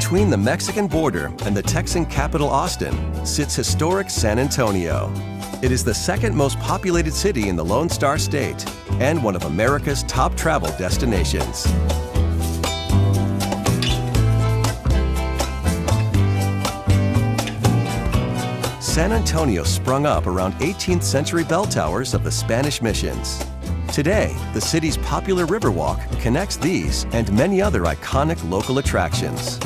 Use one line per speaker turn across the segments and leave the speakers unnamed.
Between the Mexican border and the Texan capital Austin sits historic San Antonio. It is the second most populated city in the Lone Star State and one of America's top travel destinations. San Antonio sprung up around 18th century bell towers of the Spanish missions. Today, the city's popular Riverwalk connects these and many other iconic local attractions.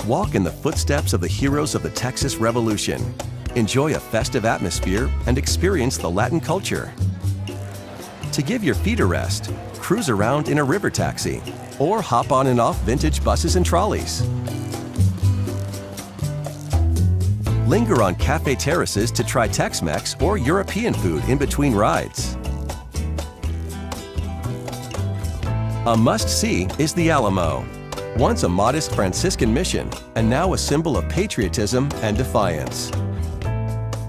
Walk in the footsteps of the heroes of the Texas Revolution. Enjoy a festive atmosphere and experience the Latin culture. To give your feet a rest, cruise around in a river taxi or hop on and off vintage buses and trolleys. Linger on cafe terraces to try Tex-Mex or European food in between rides. A must-see is the Alamo, once a modest Franciscan mission and now a symbol of patriotism and defiance.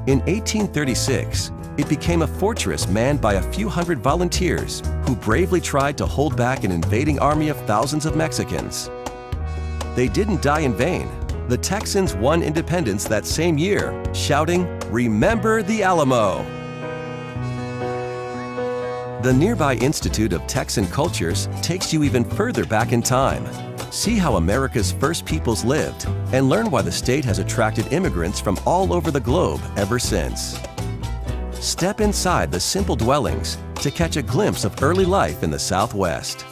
In 1836, it became a fortress manned by a few hundred volunteers who bravely tried to hold back an invading army of thousands of Mexicans. They didn't die in vain. The Texans won independence that same year, shouting, "Remember the Alamo!" The nearby Institute of Texan Cultures takes you even further back in time. See how America's first peoples lived and learn why the state has attracted immigrants from all over the globe ever since. Step inside the simple dwellings to catch a glimpse of early life in the Southwest.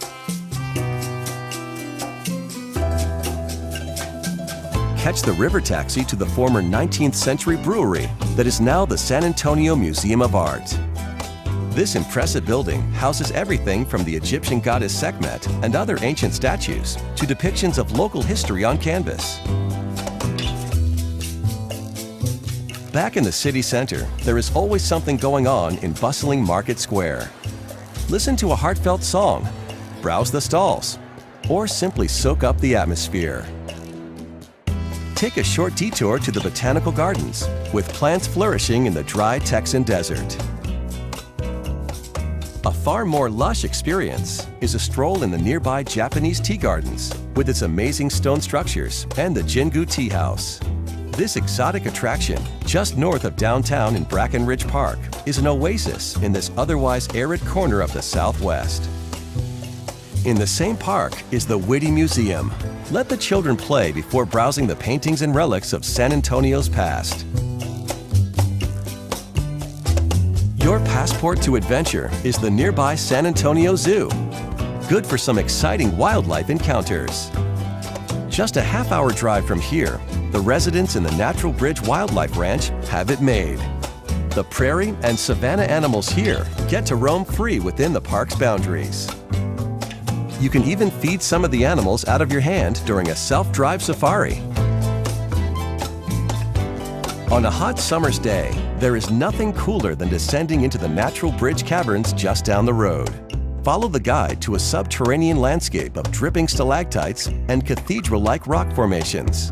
Catch the river taxi to the former 19th century brewery that is now the San Antonio Museum of Art. This impressive building houses everything from the Egyptian goddess Sekhmet and other ancient statues to depictions of local history on canvas. Back in the city center, there is always something going on in bustling Market Square. Listen to a heartfelt song, browse the stalls, or simply soak up the atmosphere. Take a short detour to the Botanical Gardens, with plants flourishing in the dry Texan desert. A far more lush experience is a stroll in the nearby Japanese Tea Gardens, with its amazing stone structures and the Jingu Tea House. This exotic attraction, just north of downtown in Brackenridge Park, is an oasis in this otherwise arid corner of the Southwest. In the same park is the Whitty Museum. Let the children play before browsing the paintings and relics of San Antonio's past. Your passport to adventure is the nearby San Antonio Zoo. Good for some exciting wildlife encounters. Just a half-hour drive from here, the residents in the Natural Bridge Wildlife Ranch have it made. The prairie and savanna animals here get to roam free within the park's boundaries. You can even feed some of the animals out of your hand during a self-drive safari. On a hot summer's day, there is nothing cooler than descending into the Natural Bridge Caverns just down the road. Follow the guide to a subterranean landscape of dripping stalactites and cathedral-like rock formations.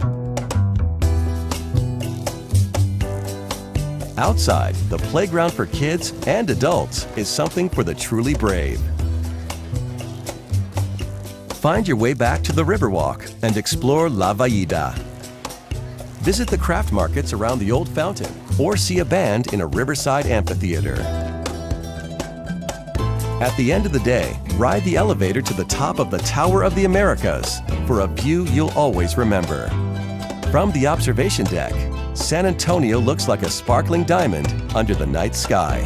Outside, the playground for kids and adults is something for the truly brave. Find your way back to the Riverwalk and explore La Vallida. Visit the craft markets around the old fountain or see a band in a riverside amphitheater. At the end of the day, ride the elevator to the top of the Tower of the Americas for a view you'll always remember. From the observation deck, San Antonio looks like a sparkling diamond under the night sky.